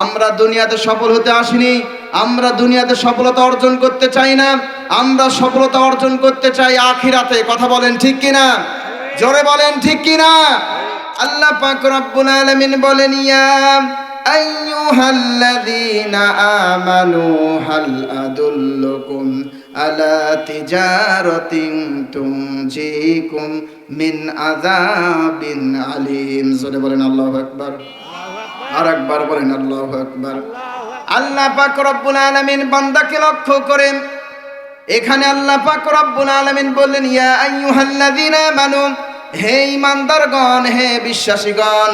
আমরা দুনিয়াতে সফল হতে আসিনি। আমরা দুনিয়াতে সফলতা অর্জন করতে চাই না। আমরা সফলতা অর্জন করতে চাই আখিরাতে। কথা বলেন ঠিক কিনা? জোরে বলেন ঠিক কিনা? আল্লাহ পাক রব্বুল আলামিন বলেন, ইয়া আইয়ুহাল্লাযীনা আমানু হাল আদুল্লুকুম আলা তিজারাতিন তুনজিকুম মিন আযাবিন আলীম। জোরে বলেন আল্লাহু আকবার। আর একবার বলেন আল্লাহু আকবার। আল্লাহ পাক রব্বুল আলামিন বান্দাকে লক্ষ্য করেন। এখানে আল্লাহ পাক রব্বুল আলামিন বললেন, ইয়া আইয়ুহাল্লাযীনা আমানু, হে ঈমানদারগণ, হে বিশ্বাসীগণ,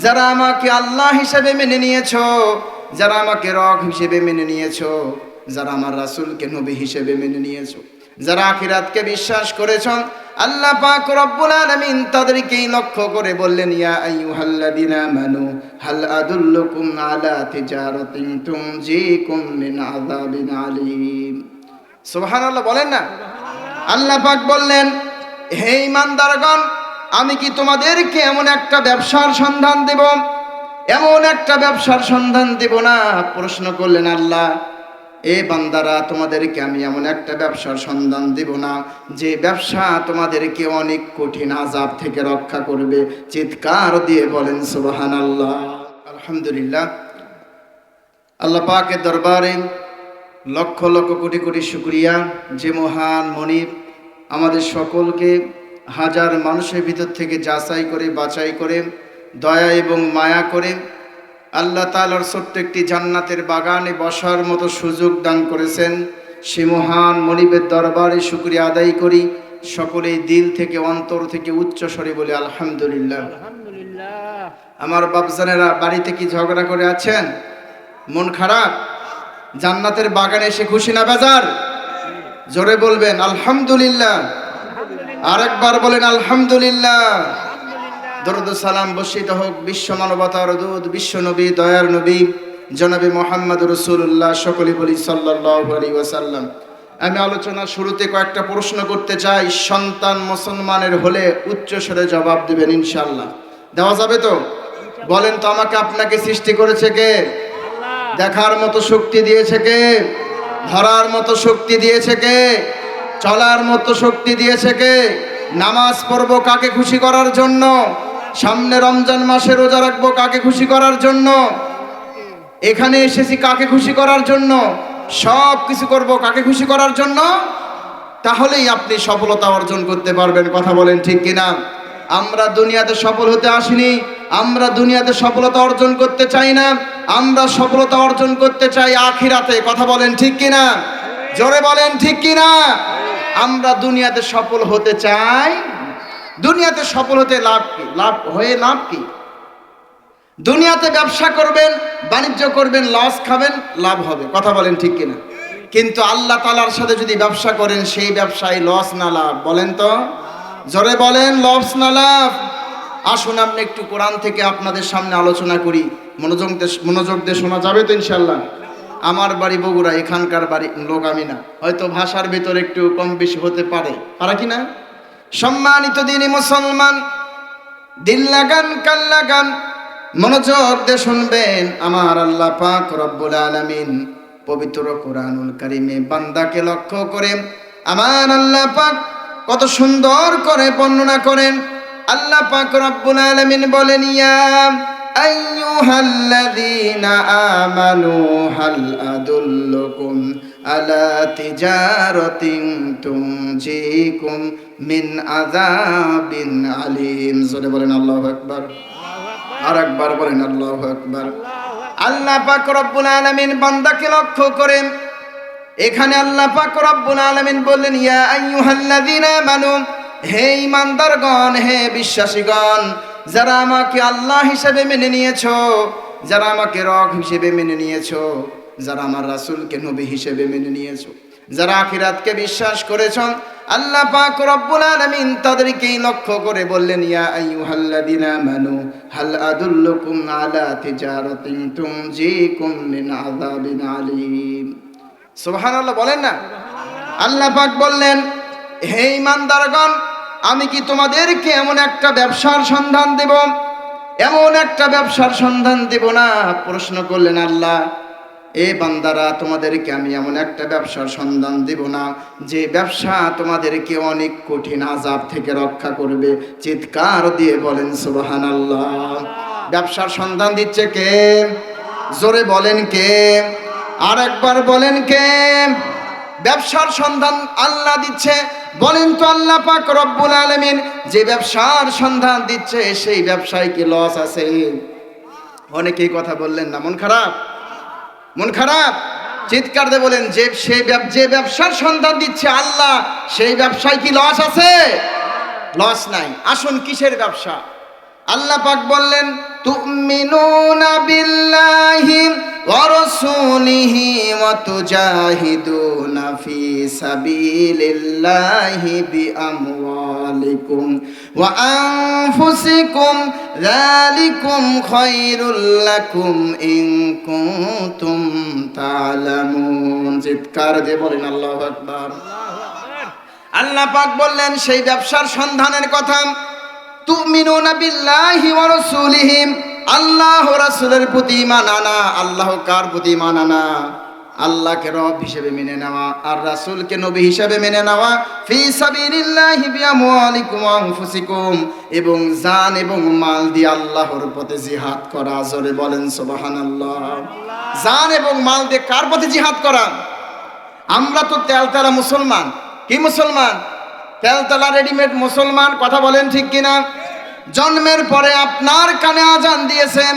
যারা আমাকে আল্লাহ হিসেবে মেনে নিয়েছো, যারা আমাকে রব হিসেবে মেনে নিয়েছো, যারা আমার রাসূলকে নবী হিসেবে মেনে নিয়েছো, যারা আখিরাতকে বিশ্বাস করেছো, আল্লাহ পাক রব্বুল আলামিন তাদেরকেই লক্ষ্য করে বললেন, ইয়া আইয়ুহাল্লাযীনা আমানু হাল আদুল্লুকুম আলা তিজারাতিন তুনজিকুম মিন আযাবিন আলীম। সুবহানাল্লাহ বলেন না? আল্লাহ পাক বললেন, হে ঈমানদারগণ, আমি কি তোমাদেরকে এমন একটা ব্যবসার সন্ধান দেব, এমন একটা ব্যবসার সন্ধান দেব না? প্রশ্ন করলেন আল্লাহ, এ বান্দারা, তোমাদেরকে আমি এমন একটা ব্যবসার সন্ধান দেব না যে ব্যবসা তোমাদেরকে অনেক কঠিন আযাব থেকে রক্ষা করবে? চিৎকার দিয়ে বলেন সুবহানাল্লাহ। আলহামদুলিল্লাহ। আল্লাহ পাকের দরবারে লক্ষ লক্ষ কোটি কোটি শুকরিয়া, যে মহান মনিব আমাদের সকলকে হাজার মানুষের ভিতর থেকে যাচাই করে বাছাই করে দয়া এবং মায়া করে আল্লাহ তাআলার ছোট্ট একটি জান্নাতের বাগানে বসার মতো সুযোগ দান করেছেন। সে মহান মনিবের দরবারে শুকরিয়া আদায় করি। সকলেই দিল থেকে, অন্তর থেকে উচ্চ স্বরে বলি আলহামদুলিল্লাহ। আমার বাপজানেরা, বাড়িতে কি ঝগড়া করে আছেন? মন খারাপ? জান্নাতের বাগানে এসে খুশি না বেজার? জোরে বলবেন আলহামদুলিল্লাহ। আরেকবার বলেন আলহামদুলিল্লাহ। দরুদ সালাম বর্ষিত হোক বিশ্ব মানবতার দূত, বিশ্ব নবী, দয়ার নবী জনাবে মুহাম্মদ রাসূলুল্লাহ। সকলে বলি সাল্লাল্লাহু আলাইহি ওয়াসাল্লাম। আমি আলোচনার শুরুতে কয়েকটা প্রশ্ন করতে চাই। সন্তান মুসলমানের হলে উচ্চ স্বরে জবাব দেবেন ইনশাআল্লাহ। দেওয়া যাবে তো? বলেন তো, আমাকে আপনাকে সৃষ্টি করেছে কে? দেখার মতো শক্তি দিয়েছে কে? ধরার মতো শক্তি দিয়েছে কে? চলার মতো শক্তি দিয়েছে কে? নামাজ পড়বো কাকে খুশি করার জন্য? সামনে রমজান মাসে রোজা রাখবো কাকে খুশি করার জন্য? এখানে এসেছি কাকে খুশি করার জন্য? সব কিছু করবো কাকে খুশি করার জন্য? তাহলেই আপনি সফলতা অর্জন করতে পারবেন। কথা বলেন ঠিক কিনা? আমরা দুনিয়াতে সফল হতে আসিনি। আমরা দুনিয়াতে সফলতা অর্জন করতে চাই না। আমরা সফলতা অর্জন করতে চাই আখিরাতে। কথা বলেন ঠিক কিনা? জোরে বলেন ঠিক কিনা? আমরা দুনিয়াতে সফল হতে চাই। দুনিয়াতে সফল হতে লাভ কি? লাভ কি? দুনিয়াতে ব্যবসা করবেন, বাণিজ্য করবেন, লস খাবেন, লাভ হবে। কথা বলেন ঠিক কিনা? কিন্তু আল্লাহ তাআলার সাথে যদি ব্যবসা করেন, সেই ব্যবসায় লস না লাভ? বলেন তো, জোরে বলেন, লস না লাভ? আসুন আপনি একটু কোরআন থেকে আপনাদের সামনে আলোচনা করি। মনোযোগ দিয়ে শোনা যাবে তো ইনশাআল্লাহ? আমার বাড়ি বগুড়া, এখানকার বাড়ি লোক আমি না, হয়তো ভাষার ভিতর একটু কম বেশি হতে পারে কি না? সম্মানিত দিনী মুসলমান, দিল লাগান, কান লাগান, মনোযোগ দিয়ে শুনবেন। আমার আল্লাহ পাক রব্বুল আলামিন পবিত্র কোরআনুল কারীমে বান্দাকে লক্ষ্য করে আমার আল্লাহ পাক কত সুন্দর করে বর্ণনা করেন। আল্লাহ পাক রব্বুল আলামিন বলেন, ইয়া আইয়ুহাল্লাযীনা আমানু হাল আদুল্লুকুম আলা তিজারাতিন তুনজিকুম মিন আযাবিন আলীম। জোরে বলেন আল্লাহু আকবার। আর একবার বলেন আল্লাহু আকবার। আল্লাহ পাক রব্বুল আলামিন বান্দাকে লক্ষ্য করেন। এখানে আল্লাহ পাক রব্বুল আলামিন বললেন, ইয়া আইয়ুহাল্লাযীনা আমানু, হে ঈমানদারগণ, হে বিশ্বাসীগণ, যারা আমাকে আল্লাহ হিসেবে মেনে নিয়েছো, যারা আমাকে রব হিসেবে মেনে নিয়েছো, যারা আমার রাসূলকে নবী হিসেবে মেনে নিয়েছো, যারা আখিরাতকে বিশ্বাস করেছো, আল্লাহ পাক রব্বুল আলামিন তাদেরকেই লক্ষ্য করে বললেন, ইয়া আইয়ুহাল্লাযীনা আমানু হাল আদুল্লুকুম আলা তিজারাতিন তুনজিকুম মিন আযাবিন আলীম। সুবহানাল্লাহ বলেন না? আল্লাহ পাক বললেন, হে ঈমানদারগণ, আমি কি তোমাদেরকে এমন একটা ব্যবসার সন্ধান দেব, এমন একটা ব্যবসার সন্ধান দেব না। প্রশ্ন করলেন, আল্লাহ এ বান্দারা, তোমাদেরকে আমি এমন একটা ব্যবসার সন্ধান দেব না যে ব্যবসা তোমাদেরকে অনেক কঠিন আযাব থেকে রক্ষা করবে। চিৎকার দিয়ে বলেন সুবহানাল্লাহ। ব্যবসার সন্ধান দিচ্ছে কে? জোরে বলেন কে? আর একবার বলেন কে? ব্যবসার সন্ধান আল্লাহ দিচ্ছে। বলেন তো আল্লাহ পাক রব্বুল আলামিন যে ব্যবসার সন্ধান দিচ্ছে সেই ব্যবসায় কি লস আছে? অনেকেই কথা বললেন না, মন খারাপ? মন খারাপ? চিৎকার দিয়ে বলেন যে ব্যবসার সন্ধান দিচ্ছে আল্লাহ, সেই ব্যবসায় কি লস আছে? লস নাই। আসুন কিসের ব্যবসা? আল্লাহ পাক বললেন, তুমিনুনা বিল্লাহি ওয়া রাসূলিহি ওয়া তুজাহিদুনা ফি সাবিলিল্লাহি বিআমওয়ালিকুম ওয়া আনফুসিকুম যালিকুম খায়রুল লাকুম ইন কুনতুম তা'লামুন। চিৎকার দিয়ে বলেন আল্লাহু আকবার। আল্লাহ পাক বললেন সেই ব্যবসার সন্ধানের কথা। তুমিনুনা বিল্লাহি ওয়া রাসূলিহি, আল্লাহ ও রাসূলের প্রতি ঈমান আনা। আল্লাহ কার প্রতি ঈমান আনা? আল্লাহকে রব হিসেবে মেনে নেওয়া আর রাসূলকে নবী হিসেবে মেনে নেওয়া। ফি সাবিলিল্লাহি বিআমওয়ালিকুম ওয়া আনফুসিকুম, এবং জান এবং মাল দিয়ে আল্লাহর পথে জিহাদ করা। জোরে বলেন সুবহানাল্লাহ। জান এবং মাল দিয়ে কার পথে জিহাদ করা? আমরা তো তেলতেলা মুসলমান। কি মুসলমান? তেলতেলা রেডিমেড মুসলমান। কথা বলেন ঠিক কিনা? জন্মের পরে আপনার কানে আজান দিয়েছেন,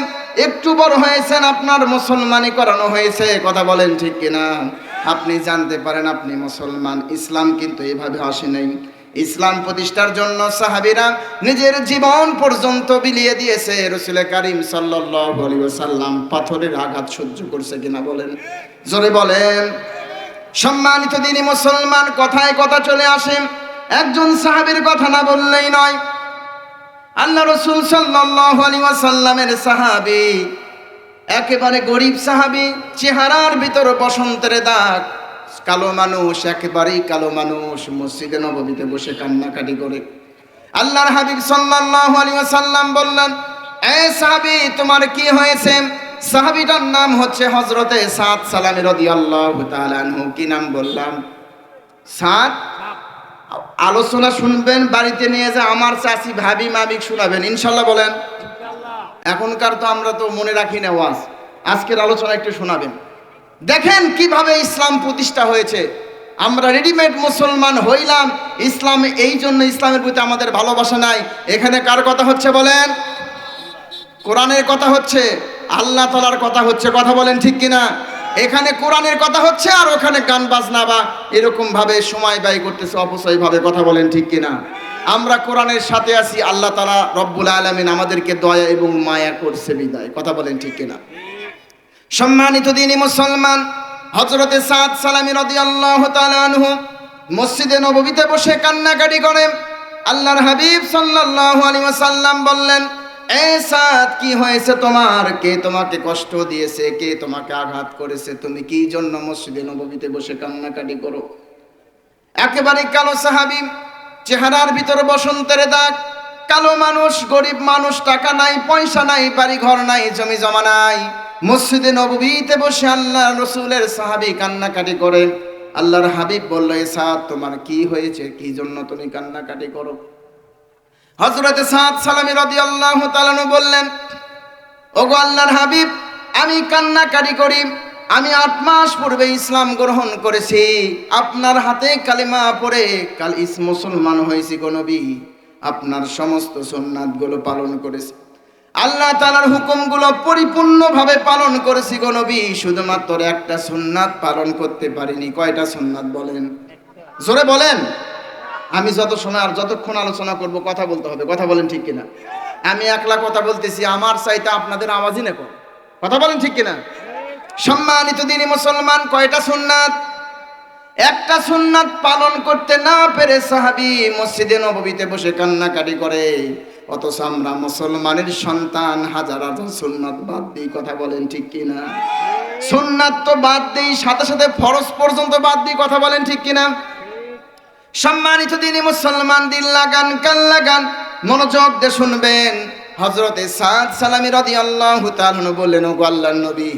একটু বড় হয়েছেন আপনার মুসলমানি করানো হয়েছে। কথা বলেন ঠিক কিনা? আপনি জানতে পারেন আপনি মুসলমান। ইসলাম কিন্তু এভাবে আসে নাই। ইসলাম প্রতিষ্ঠার জন্য সাহাবীরা নিজের জীবন পর্যন্ত বিলিয়ে দিয়েছে। রাসূল কারীম সাল্লাল্লাহু আলাইহি ওয়াসাল্লাম পাথরের আঘাত সহ্য করছে কিনা বলেন? জোরে বলেন। সম্মানিত দিনী মুসলমান, কথায় কথা চলে আসে। একজন সাহাবীর কথা না বললেই নয়। আল্লাহ রাসূল সাল্লাল্লাহু আলাইহি ওয়াসাল্লামের সাহাবী, একেবারে গরীব সাহাবী, চেহারার ভিতর বসন্তের দাগ, কালো মানুষ, একেবারেই কালো মানুষ, মসজিদে নববীতে বসে কান্নাকাটি করে। আল্লাহর হাবিব সাল্লাল্লাহু আলাইহি ওয়াসাল্লাম বললেন, এ সাহাবী তোমার কি হয়েছে? সাহাবীটার নাম হচ্ছে হযরতে সাদ সালামী রাদিয়াল্লাহু তাআলা আনহু। কি নাম বললাম? সাদ। আলোচনা শুনবেন, বাড়িতে নিয়ে যা আমার চাচি ভাবি মামিক শোনাবেন ইনশাল্লাহ। বলেন এখনকার তো আমরা তো মনে রাখি না ওয়াজ, আজকের আলোচনা একটু শোনাবেন। দেখেন কিভাবে ইসলাম প্রতিষ্ঠা হয়েছে। আমরা রেডিমেড মুসলমান হইলাম। ইসলাম এই জন্য ইসলামের প্রতি আমাদের ভালোবাসা নাই। এখানে কার কথা হচ্ছে বলেন? কোরআনের কথা হচ্ছে, আল্লাহ তাআলার কথা হচ্ছে। কথা বলেন ঠিক কিনা? এখানে কোরআনের কথা হচ্ছে আর ওখানে গান বাজনা বা এরকম ভাবে সময় ব্যয় করতেছে অপচয় ভাবে। কথা বলেন ঠিক কিনা? আমরা কোরআনের সাথে আছি। আল্লাহ তাআলা রব্বুল আলামিন আমাদেরকে দয়া এবং মায়া করছে বিদায়। কথা বলেন ঠিক কিনা? সম্মানিত দিনী মুসলমান, হযরতে সাদ সালামী রাদিয়াল্লাহু তাআলা আনহু মসজিদে নববীতে বসে কান্নাকাটি করেন। আল্লাহর হাবিব সাল্লাল্লাহু আলাইহি ওয়াসাল্লাম বললেন, এ সাদ কি হয়েছে তোমার? কে তোমাকে কষ্ট দিয়েছে? কে তোমাকে আঘাত করেছে? তুমি কি জন্য মসজিদে নববীতে বসে কান্নাকাটি করো? একেবারে কালো সাহাবী, চেহারার ভিতরে বসন্তের দাগ, কালো মানুষ, গরিব মানুষ, টাকা নাই, পয়সা নাই, বাড়ি ঘর নাই, জমি জমা নাই। মসজিদে নববীতে বসে আল্লাহ রাসূলের সাহাবী কান্নাকাটি করে। আল্লাহর হাবিব বলল, এ সাদ তোমার কি হয়েছে? কি জন্য তুমি কান্নাকাটি করো? হযরতে সাদ সালামী রাদিয়াল্লাহু তাআলা বললেন, ওগো আল্লাহর হাবিব, আমি কান্নাকাটি করি। আমি 8 মাস পূর্বে ইসলাম গ্রহণ করেছি। আপনার হাতে কালিমা পড়ে কাল মুসলমান হয়েছি গো নবী। আপনার সমস্ত সুন্নাতগুলো পালন করেছি। আল্লাহ তাআলার হুকুমগুলো পরিপূর্ণভাবে পালন করেছি গো নবী। শুধুমাত্র একটা সুন্নাত পালন করতে পারিনি। কয়টা সুন্নাত বলেন? জোরে বলেন। আমি যত সময় আর যতক্ষণ আলোচনা করব কথা বলতে হবে। কথা বলেন ঠিক কিনা? আমি একলা কথা বলতেছি, আমার চাইতে আপনাদের আওয়াজই না কম। কথা বলেন ঠিক কিনা? সম্মানিত দিনী মুসলমান, কয়টা সুন্নাত? একটা সুন্নাত পালন করতে না পেরে সাহাবী মসজিদে নববীতে বসে কান্নাকাটি করে। অথচ আমরা মুসলমানের সন্তান হাজার হাজার সুন্নাত বাদ দিই। কথা বলেন ঠিক কিনা? সুন্নাত তো বাদ দিই, সাথে সাথে ফরজ পর্যন্ত বাদ দিই। কথা বলেন ঠিক কিনা? সম্মানিত দিনী মুসলমান, দিল লাগান, কান লাগান, মনোযোগ দিয়ে শুনবেন। হযরতে সাদ সালামী রাদিয়াল্লাহু তাআলা বললেন, ও আল্লাহর নবী,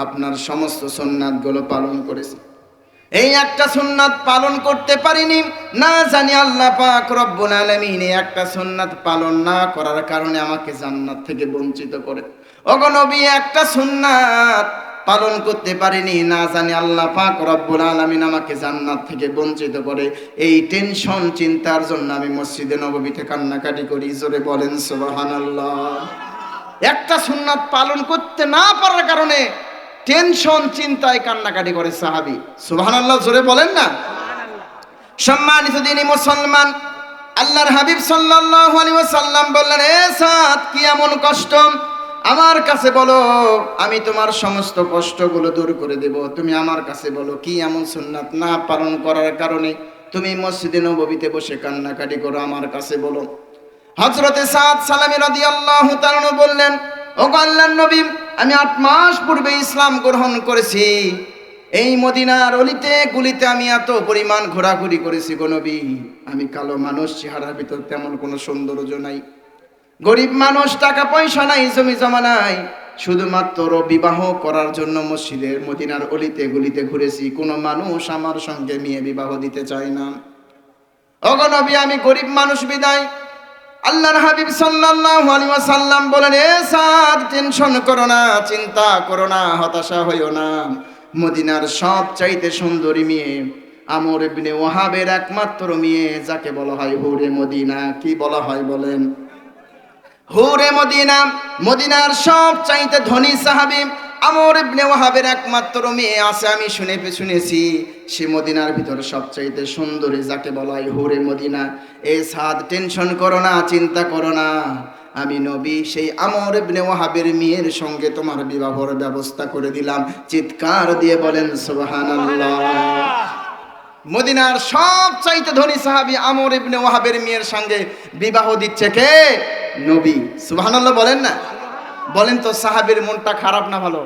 আপনার সমস্ত সুন্নাতগুলো পালন করেছি, এই একটা সুন্নাত পালন করতে পারিনি, না জানি আল্লাহ পাক রব্বুল আলামিন এই একটা সুন্নাত পালন না করার কারণে আমাকে জান্নাত থেকে বঞ্চিত করে। ওগো নবী, একটা সুন্নাত পালন করতে পারিনি, না জানি আল্লাহ পাক রব্বুল আলামিন আমাকে জান্নাত থেকে বঞ্চিত করে। এই টেনশন চিন্তার জন্য আমি মসজিদে নববীতে কান্নাকাটি করি। জোরে বলেন সুবহানাল্লাহ। একটা সুন্নাত পালন করতে না পারার কারণে টেনশন চিন্তায় কান্নাকাটি করে সাহাবী। সুবহানাল্লাহ, জোরে বলেন না। সম্মানিত দিনী মুসলমান, আল্লাহর হাবিব সাল্লাল্লাহু আলাইহি ওয়াসাল্লাম বললেন, এ সাদ, কি এমন কষ্ট আমার কাছে বলো, আমি তোমার সমস্ত কষ্টগুলো দূর করে দেব। তুমি আমার কাছে বলো, কি এমন সুন্নাত না পালন করার কারণে তুমি মসজিদে নববীতে বসে কান্নাকাটি করো, আমার কাছে বলো। হযরতে সাদ সালামী রাদিয়াল্লাহু তাআলা বললেন, ও আল্লাহর নবী, আমি 8 মাস পূর্বে ইসলাম গ্রহণ করেছি। এই মদিনার অলিতে গুলিতে আমি এত পরিমাণ ঘোরাঘুরি করেছি গো নবী, আমি কালো মানুষ, চেহারার ভিতর তেমন কোনো সৌন্দর্য নাই, গরিব মানুষ, টাকা পয়সা নাই, জমি জমা নাই, শুধুমাত্র বিবাহ করার জন্য মসজিদের মদিনার অলিতে গুলিতে ঘুরেছি, কোনো মানুষ আমার সঙ্গে মেয়ে বিবাহ দিতে চায় না। ওগো নবী, আমি গরিব মানুষ বিদায় আল্লাহর হাবিব সাল্লাল্লাহু আলাইহি ওয়াসাল্লাম বলেন, এ সাদ, টেনশন করো না, চিন্তা করো না, হতাশা হইও না। মদিনার সবচাইতে সুন্দরী মেয়ে আমর ইবনে ওয়াহাবের একমাত্র মেয়ে, যাকে বলা হয় হুরে মদিনা। কি বলা হয় বলেন? হুরে মদিনা। মদিনার সবচাইতে ধনী সাহাবী আমর ইবনে ওয়াহাবের একমাত্র মেয়ে আছে, আমি শুনেছি সে মদিনার ভিতরে সবচাইতে সুন্দরী, যাকে বলা হয় হুরে মদিনা। এই সাদ, টেনশন করো না, চিন্তা করো না, আমি নবী সেই আমর ইবনে ওয়াহাবের মেয়ের সঙ্গে তোমার বিবাহের ব্যবস্থা করে দিলাম। চিৎকার দিয়ে বলেন সুবহানাল্লাহ। মদিনার সবচাইতে ধনী সাহাবী আমর ইবনে ওয়াহাবের মেয়ের সঙ্গে বিবাহ দিচ্ছে কে? নবী। সুবহানাল্লাহ বলেন না। বলেন তো, সাহাবীর মনটা খারাপ না ভালো?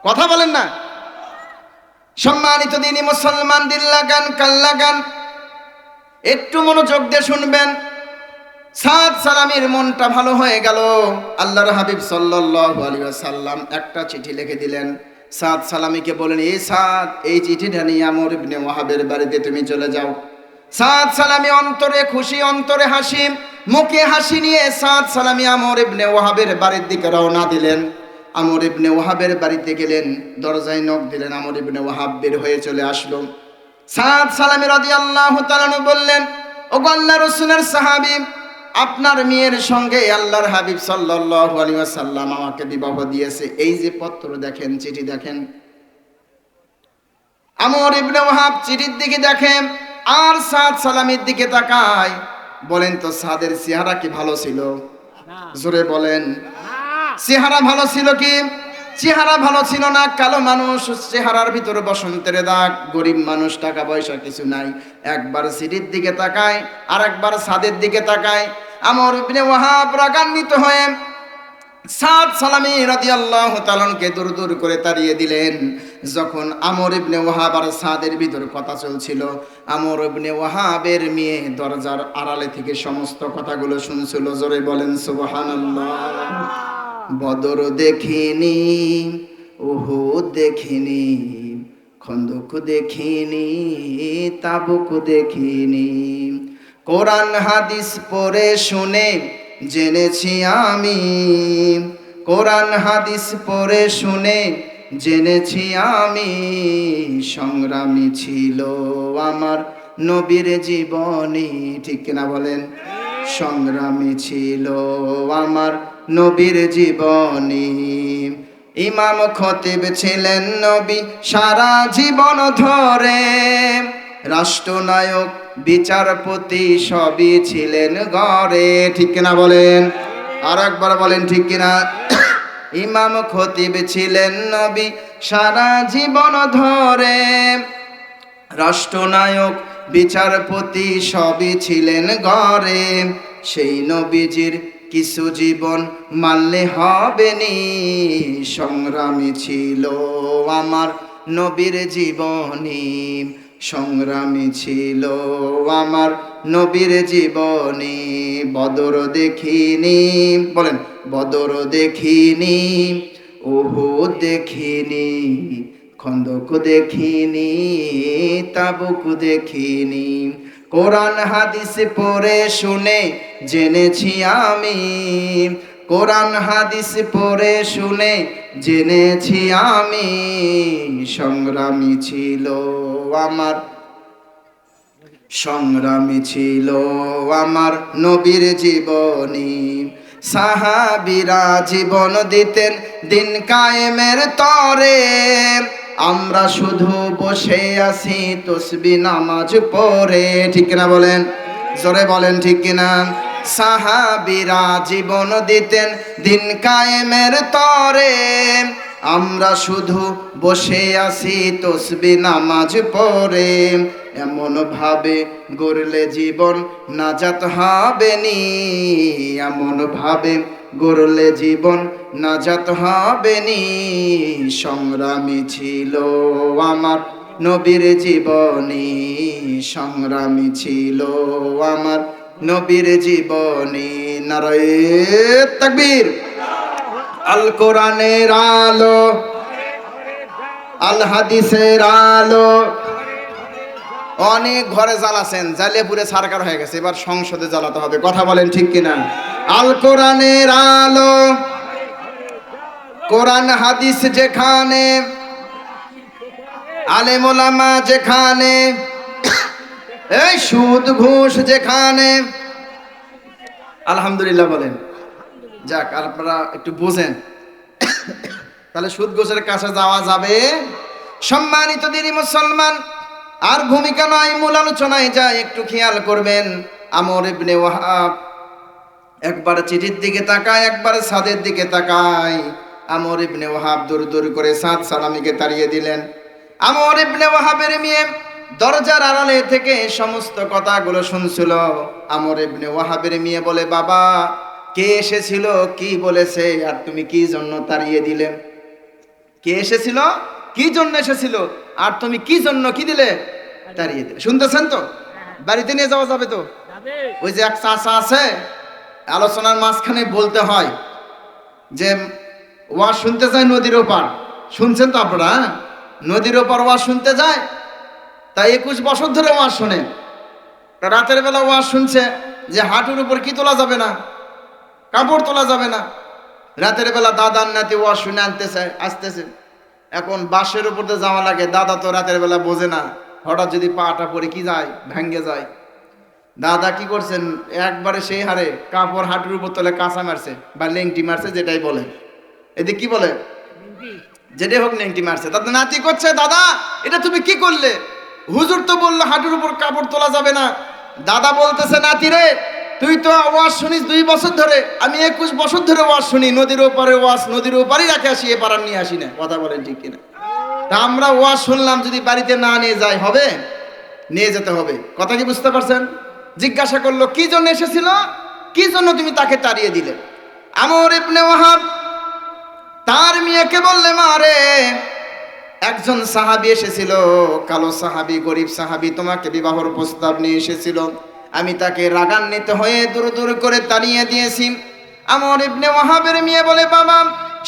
কথা বলেন না। সম্মানিত দিনী মুসলমান, দিল লাগান, কান লাগান, একটু মনোযোগ দিয়ে শুনবেন। সাদ সালামীর মনটা ভালো হয়ে গেল। আল্লাহর হাবিব সাল্লাল্লাহু আলাইহি ওয়াসাল্লাম একটা চিঠি লিখে দিলেন। সাদ সালামীকে বলেন, এই সাদ, এই চিঠিটা নিয়ে আমর ইবনে ওয়াহাবের বাড়িতে তুমি চলে যাও। সাদ সালামী অন্তরে খুশি, অন্তরে হাসি, মুখে হাসি নিয়ে সাদ সালামী আমর ইবনে ওয়াহাবের বাড়ির দিকে রওনা দিলেন। আমর ইবনে ওয়াহাবের বাড়িতে গেলেন, দরজায় নক দিলেন, আমর ইবনে ওয়াহাব বের হয়ে চলে আসলো। সাদ সালামী রাদিয়াল্লাহু তাআলা বললেন, ও আল্লাহর রাসূলের সাহাবী, আপনার মেয়ের সঙ্গে আল্লাহর হাবিব সাল্লাল্লাহু আলাইহি ওয়াসাল্লাম আমাকে বিবাহ দিয়েছে। এই যে পত্র দেখেন, চিঠি দেখেন। আমর ইবনে ওয়াহাব চিঠির দিকে দেখেন আর সাদ সালামীর দিকে তাকায়। বলেন তো, সাদের চেহারা কি ভালো ছিল? জোরে বলেন। চেহারা ভালো ছিল কি? চেহারা ভালো ছিল না। কালো মানুষ, চেহারার ভিতরে বসন্তের দাগ, গরিব মানুষ, টাকা পয়সা কিছু নাই। একবার চিঠির দিকে তাকায় আর একবার সাদের দিকে তাকায়। আমর ইবনে ওয়াহাব রাগান্বিত হয়ে সাদ সালামী রাদিয়াল্লাহু তাআলাকে দূর দূর করে তাড়িয়ে দিলেন। যখন আমর ইবনে ওয়াহাব আর সাদের ভিতর কথা চলছিল, আমর ইবনে ওয়াহাবের মেয়ে দরজার আড়ালে থেকে সমস্ত কথাগুলো শুনছিল। জোরে বলেন সুবহানাল্লাহ। বদর দেখিনি, উহুদ দেখিনি, খন্দক দেখিনি, তাবুক দেখিনি, কোরআন হাদিস পড়ে শুনে জেনেছি আমি, কোরআন হাদিস পড়ে শুনে জেনেছি আমি, সংগ্রামী ছিল আমার নবীর জীবনী। ঠিক কিনা বলেন? সংগ্রামী ছিল আমার নবীর জীবনী। ইমাম খতিব ছিলেন নবী সারা জীবন ধরে, রাষ্ট্রনায়ক বিচারপতি সবই ছিলেন ঘরে। ঠিক কিনা বলেন? আর একবার বলেন ঠিক কিনা। ইমাম খতিব ছিলেন নবী সারা জীবন ধরে, রাষ্ট্রনায়ক বিচারপতি সবই ছিলেন ঘরে। সেই নবীজির কিছু জীবন মানলে হবে নি, সংগ্রামী ছিল আমার নবীর জীবনী, সংগ্রামী ছিল আমার নবীর জীবনী। বদর দেখিনি, বলেন বদর দেখিনি, উহুদ দেখিনি, খন্দক দেখিনি, তাবুক দেখিনি। কোরআন হাদিস পড়ে শুনে জেনেছি আমি, কোরআন হাদিস পড়ে শুনে জেনেছি আমি, সংগ্রামী ছিল আমার, সংগ্রামী ছিল আমার নবীর জীবনী। সাহাবীরা জীবন দিতেন দিন কায়েমের তরে, আমরা শুধু বসে আছি তসবিহ নামাজ পড়ে। ঠিক কিনা বলেন, জোরে বলেন ঠিক কিনা। সাহাবীরা জীবন দিতেন দিন কায়েমের তরে, আমরা শুধু বসে আছি তসবিহ নামাজ পড়ে। এমন ভাবে গড়লে জীবন নাজাত হবে নি, এমন ভাবে গড়লে জীবন নাজাত হবে নি, সংগ্রামী ছিল আমার নবীর জীবনী, সংগ্রামী ছিল আমার নবীর জীবনী। নারায়ে তাকবীর। আল কোরআনের আলো, আল হাদিসের আলো। অনেক ঘরে জ্বালাছেন, জ্বালিয়ে পুরে সারকার হয়ে গেছে, এবার সংসদে জ্বালাতে হবে। কথা বলেন ঠিক কিনা। আল কোরআনের আলো, কোরআন হাদিস যেখানে, আলেম ওলামা যেখানে, এই সুদ ঘুষ যেখানে। আলহামদুলিল্লাহ বলেন। যাক, আপনারা একটু বোঝেন, তাহলে সুদ ঘুষের কাছে যাওয়া যাবে। সম্মানিত দিনী মুসলমান, আর ভূমিকা নয়, মূল আলোচনায় যায়, একটু খেয়াল করবেন। আমর ইবনে ওয়াহাব একবার চিঠির দিকে তাকায়, একবার সাদের দিকে তাকায়। আমর ইবনে ওয়াহাব দূর দূর করে সাদ সালামিকে তাড়িয়ে দিলেন। আমর ইবনে ওয়াহাবের মেয়ে দরজার আড়ালে থেকে সমস্ত কথাগুলো শুনছিল। আমর ইবনে ওয়াহাবের মেয়ে বলে, বাবা কে এসেছিল, কি বলেছে, আর তুমি কি জন্য তাড়িয়ে দিলে? কে এসেছিল, কি জন্য এসেছিল, আর তুমি কি জন্য কি দিলে, তাড়িয়ে দিলে? শুনতেছেন তো? বাড়িতে নিয়ে যাওয়া যাবে তো? ওই যে এক চাচা আছে, আলোচনার মাঝখানে বলতে হয় যে ওয়াজ শুনতে যায় নদীর ওপার। শুনছেন তো আপনারা? নদীর ওপার ওয়াজ শুনতে যায়, তাই 21 বছর ধরে ওয়াজ শোনে। রাতের বেলা ওয়াজ শুনছে যে হাঁটুর উপর কি তোলা যাবে না, কাপড় তোলা যাবে না। রাতের বেলা দাদার নাতি ওয়াজ শুনে আসতেছে। এখন বাঁশের উপর তো যাওয়া লাগে, দাদা তো রাতের বেলা বোঝে না, হঠাৎ যদি পাটা পরে কি যায়, ভেঙ্গে যায়। দাদা কি করছেন, একবারে সেই হারে কাপড় হাঁটুর উপর তোলে কাঁচা মারছে বা লেংটি মারছে, যেটাই বলে। এদিকে কি বলে, যেটাই হোক লেংটি মারছে। তাতে নাতি করছে, দাদা এটা তুমি কি করলে? হুজুর তো বললো হাঁটুর উপর কাপড় তোলা যাবে না। দাদা বলতেছে, নাতি রে তুই তো ওয়াজ শুনিস 2 বছর ধরে, আমি 21 বছর ধরে ওয়াজ শুনি। নদীর ওপারে ওয়াজ নদীর ওপারই রাখে আসি, এ পারার নিয়ে আসি না। কথা বলেন ঠিক কিনা? তা আমরা ওয়াজ শুনলাম, যদি বাড়িতে না নিয়ে যাই হবে? নিয়ে যেতে হবে। কথা কি বুঝতে পারছেন? জিজ্ঞাসা করলো, কি জন্য এসেছিল, কি জন্য তুমি তাকে তাড়িয়ে দিলে? আমর ইবনে ওয়াহাব তার মেয়েকে বললে, মা রে একজন সাহাবী এসেছিল, কালো সাহাবী, গরিব সাহাবী, তোমাকে বিবাহের প্রস্তাব নিয়ে এসেছিল। আমি তাকে রাগান্বিত হয়ে দূর দূর করে তাড়িয়ে দিয়েছি। আমর ইবনে ওয়াহাবের মেয়ে বলে, বাবা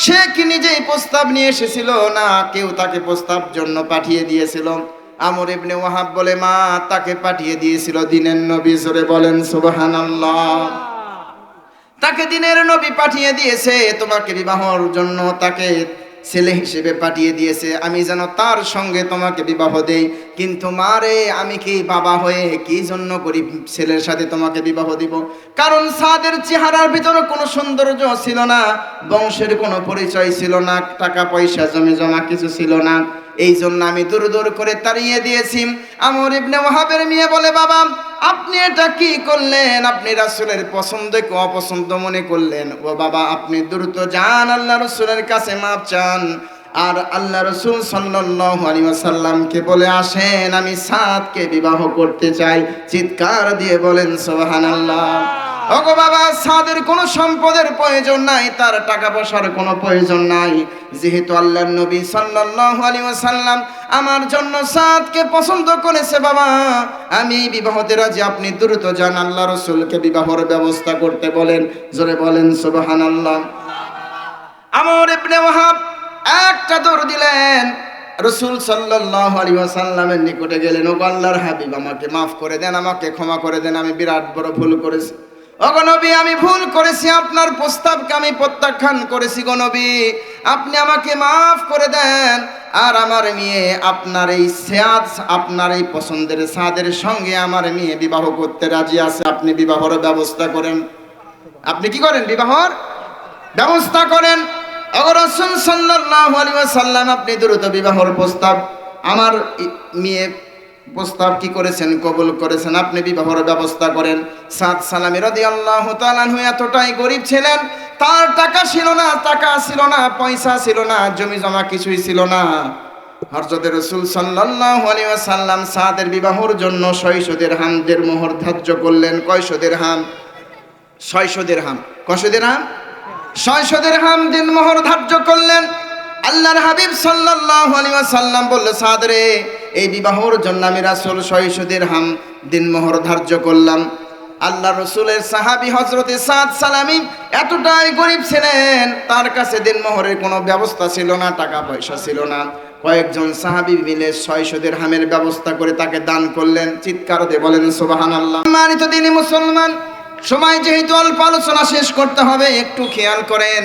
সে কি নিজেই প্রস্তাব নিয়ে এসেছিল, না কেউ তাকে প্রস্তাব জন্য পাঠিয়ে দিয়েছিল? আমর ইবনে ওয়াহাব বলে, মা তাকে পাঠিয়ে দিয়েছিল দিনের নবী। জোরে বলেন সুবহানাল্লাহ। তাকে দিনের নবী পাঠিয়ে দিয়েছে তোমাকে বিবাহর জন্য, তাকে ছেলে হিসেবে পাঠিয়ে দিয়েছে, আমি যেন তার সঙ্গে তোমাকে বিবাহ দেই। কিন্তু মারে আমি কি বাবা হয়ে কি জন্য গরিব ছেলের সাথে তোমাকে বিবাহ দিব? কারণ সাদের চেহারার ভিতরে কোনো সৌন্দর্য ছিল না, বংশের কোনো পরিচয় ছিল না, টাকা পয়সা জমি জমা কিছু ছিল না। এই জন্য আমি দূর দূর করে তাড়িয়ে দিয়েছি। আমর ইবনে ওয়াহাবের মেয়ে বলে, বাবা আপনি এটা কি করলেন? আপনি রাসূলের পছন্দকে অপছন্দ মনে করলেন। ও বাবা আপনি দ্রুত যান, আল্লাহ রাসূলের কাছে মাপ চান, আর আল্লাহ রাসূল সাল্লাল্লাহু আলাইহি ওয়াসাল্লামকে বলে আসেন আমি সাদকে বিবাহ করতে চাই। চিৎকার দিয়ে বলেন সুবহানাল্লাহ। ওগো বাবা, সাদের কোনো সম্পদের প্রয়োজন নাই, তার টাকা পয়সার কোনো প্রয়োজন নাই। যেহেতু আল্লাহর নবী সাল্লাল্লাহু আলাইহি ওয়াসাল্লাম আমার জন্য সাদকে পছন্দ করেছে বাবা, আমি বিবাহতে রাজি। আপনি দ্রুত যান, আল্লাহ রাসূলকে বিবাহের ব্যবস্থা করতে বলেন। জোরে বলেন সুবহানাল্লাহ। আমর ইবনে ওয়াহাব একটা দৌড় দিলেন, রাসূল সাল্লাল্লাহু আলাইহি ওয়াসাল্লামের নিকটে গেলেন। ওগো আল্লাহর হাবিব, আমাকে মাফ করে দেন, আমাকে ক্ষমা করে দেন, আমি বিরাট বড় ভুল করেছি। ওগো নবী, আমি ভুল করেছি, আপনার প্রস্তাবকে আমি প্রত্যাখ্যান করেছি। গো নবী, আপনি আমাকে মাফ করে দেন। আর আমার মেয়ে আপনার এই সাদ, আপনার এই পছন্দের সাদের সঙ্গে আমার মেয়ে বিবাহ করতে রাজি আছে। আপনি বিবাহের ব্যবস্থা করেন। আপনি কি করেন? বিবাহের ব্যবস্থা করেন। ওগো রাসূল সাল্লাল্লাহু আলাইহি ওয়াসাল্লাম, আপনি দ্রুত বিবাহের প্রস্তাব, আমার মেয়ে প্রস্তাব কি করেছেন? কবুল করেছেন। আপনি বিবাহের ব্যবস্থা করেন। সাদ সালামী রাদিয়াল্লাহু তাআলা আনহু এতটাই গরীব ছিলেন, তার টাকা ছিল না, পয়সা ছিল না, জমি জমা কিছুই ছিল না। হযরত রাসূল সাল্লাল্লাহু আলাইহি ওয়াসাল্লাম সাদের বিবাহের জন্য 600 দিরহামের মোহর ধার্য করলেন। কয়শো দিরহাম? 600 দিরহাম। কয়শো দিরহাম? 600 দিরহাম দিন মোহর ধার্য করলেন। আল্লাহর হাবিব সাল্লাল্লাহু আলাইহি ওয়াসাল্লাম বলল, সাদ রে, এই বিবাহের জন্য আমি রাসূল 600 দিরহাম দিন মোহর ধার্য করলাম। আল্লাহ রাসূলের সাহাবী হযরত সাদ সালামী এতটাই গরীব ছিলেন, তার কাছে দিন মোহরের কোনো ব্যবস্থা ছিল না, টাকা পয়সা ছিল না। কয়েকজন সাহাবী মিলে 600 দিরহামের ব্যবস্থা করে তাকে দান করলেন। চিৎকার দিয়ে বলেন সুবহানাল্লাহ। সম্মানিত দিনী মুসলমান, সময় যেহেতু অল্প, আলোচনা শেষ করতে হবে, একটু খেয়াল করেন।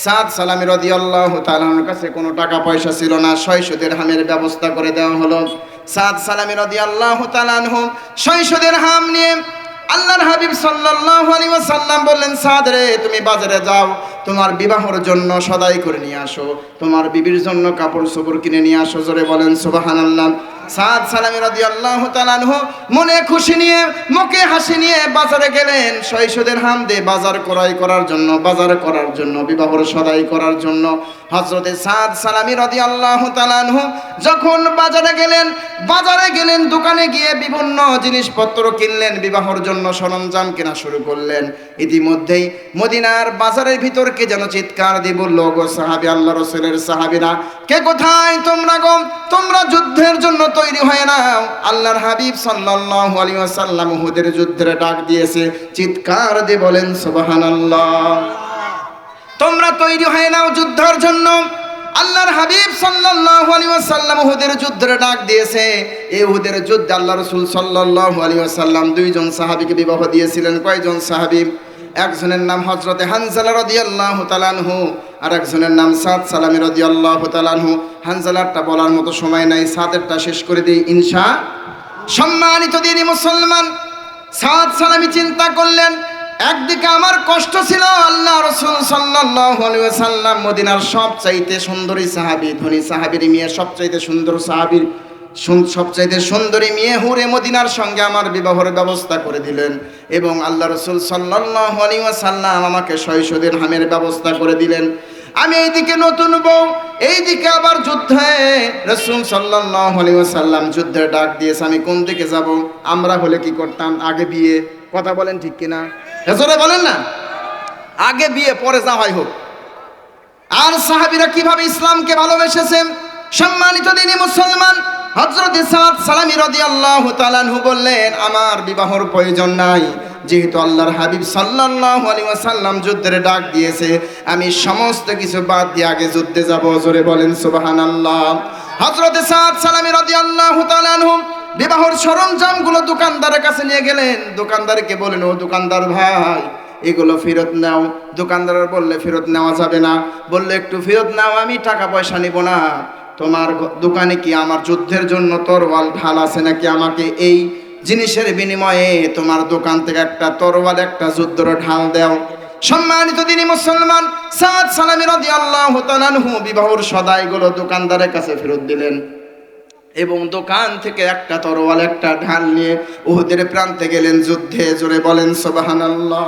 সাদ সালামী রাদিয়াল্লাহু তাআলার কাছে কোনো টাকা পয়সা ছিল না, 600 দিরহামের ব্যবস্থা করে দেওয়া হলো। সাদ সালামী রাদিয়াল্লাহু তাআলা আনহু 600 দিরহাম নিয়ে আল্লাহর হাবিব সাল্লাল্লাহু আলাইহি ওয়াসাল্লাম বললেন, সাদ রে, তুমি বাজারে যাও, তোমার বিবাহের জন্য সদাই করে নিয়ে আসো, তোমার বিবির জন্য কাপড় চোপড় কিনে নিয়ে আসো। জোরে বলেন সুবহানাল্লাহ। সাদ সালামী রাদিয়াল্লাহু তাআলা আনহু মনে খুশি নিয়ে, মুখে হাসি নিয়ে বাজারে গেলেন। 600 দিরহাম দিয়ে বাজার ক্রয় করার জন্য, বিবাহের সদাই করার জন্য। হযরতে সাদ সালামী রাদিয়াল্লাহু তাআলা আনহু যখন বাজারে গেলেন, দোকানে গিয়ে বিভিন্ন জিনিসপত্র কিনলেন, বিবাহের জন্য সরঞ্জাম কেনা শুরু করলেন। ইতিমধ্যেই মদিনার বাজারের ভিতর কে যেন চিৎকার দিয়ে বলল, গো সাহাবী, আল্লাহ রাসূলের সাহাবীরা, কে কোথায় তোমরা গো? তোমরা যুদ্ধের জন্য তৈরি হয়ে নাও। আল্লাহর হাবিব সাল্লাল্লাহু আলাইহি ওয়াসাল্লাম উহুদের যুদ্ধের ডাক দিয়েছে। চিৎকার দিয়ে বলেন সুবহানাল্লাহ। তোমরা তৈরি হয়ে নাও যুদ্ধের জন্য। আল্লাহর হাবিব সাল্লাল্লাহু আলাইহি ওয়াসাল্লাম উহুদের যুদ্ধের ডাক দিয়েছে। এই উহুদের যুদ্ধে আল্লাহ রাসূল সাল্লাল্লাহু আলাইহি ওয়াসাল্লাম দুইজন সাহাবীকে বিবাহ দিয়েছিলেন। কয়জন সাহাবী? একজনের নাম হযরতে হানজালা রাদিয়াল্লাহু তাআলা আনহু, আর একজনের নাম সাদ সালামী রাদিয়াল্লাহু তাআলা আনহু। হানজালারটা বলার মতো সময় নাই, সাদেরটা শেষ করে দিই ইনশাআল্লাহ। সম্মানিত দিনী মুসলমান, সাদ সালামী চিন্তা করলেন, একদিকে আমার কষ্ট ছিল, আল্লাহ রাসূল সাল্লাল্লাহু আলাইহি ওয়াসাল্লাম মদিনার সবচাইতে সুন্দরী সাহাবী, ধনী সাহাবীর মেয়ে, সবচাইতে সুন্দর সাহাবীর সবচাইতে সুন্দরী মেয়ে হুরে মদিনার সঙ্গে আমার বিবাহের ব্যবস্থা করে দিলেন। এবং আল্লাহ রাসূল সাল্লাল্লাহু আলাইহি ওয়াসাল্লাম আমাকে 600 দিরহামের ব্যবস্থা করে দিলেন। আমি এইদিকে নতুন বউ, এইদিকে আবার যুদ্ধে। রাসূল সাল্লাল্লাহু আলাইহি ওয়াসাল্লাম যুদ্ধের ডাক দিয়েছে, আমি কোন দিকে যাব? আমরা হলে কি করতাম? আগে বিয়ে। কথা বলেন ঠিক কিনা? জোরে বলেন না। আগে বিয়ে, পরে যা হয় হোক। আর সাহাবীরা কিভাবে ইসলামকে ভালোবেসেছেন। সম্মানিত দিনী মুসলমান, হযরত সাদ সালামী রাদিয়াল্লাহু তাআলা আনহু বললেন, আমার বিবাহের প্রয়োজন নাই, যেহেতু আল্লাহর হাবিব সাল্লাল্লাহু আলাইহি ওয়াসাল্লাম যুদ্ধের ডাক দিয়েছে, আমি সমস্ত কিছু বাদ দিয়ে আগে যুদ্ধে যাব। জোরে বলেন সুবহানাল্লাহ। হযরত সাদ সালামী রাদিয়াল্লাহু তাআলা আনহু বিবাহের সরঞ্জামগুলো দোকানদারের কাছে নিয়ে গেলেন। দোকানদারকে বলেন, ও দোকানদার ভাই, এগুলো ফেরত নাও। দোকানদার বললে ফেরত নেওয়া যাবে না। বললে একটু ফেরত নাও, আমি টাকা পয়সা নিব না। তোমার দোকানে কি আমার যুদ্ধের জন্য তরোয়াল ঢাল আছে নাকি? আমাকে এই জিনিসের বিনিময়ে তোমার দোকান থেকে একটা তরোয়াল, একটা যুদ্ধের ঢাল দাও। সম্মানিত দিনী মুসলমান, সাদ সালামী রাদিয়াল্লাহু তাআলা আনহু বিবাহের সদাইগুলো দোকানদারের কাছে ফেরত দিলেন এবং দোকান থেকে একটা তরোয়াল, একটা ঢাল নিয়ে উহুদের প্রান্তে গেলেন যুদ্ধে। জোরে বলেন সুবহানাল্লাহ।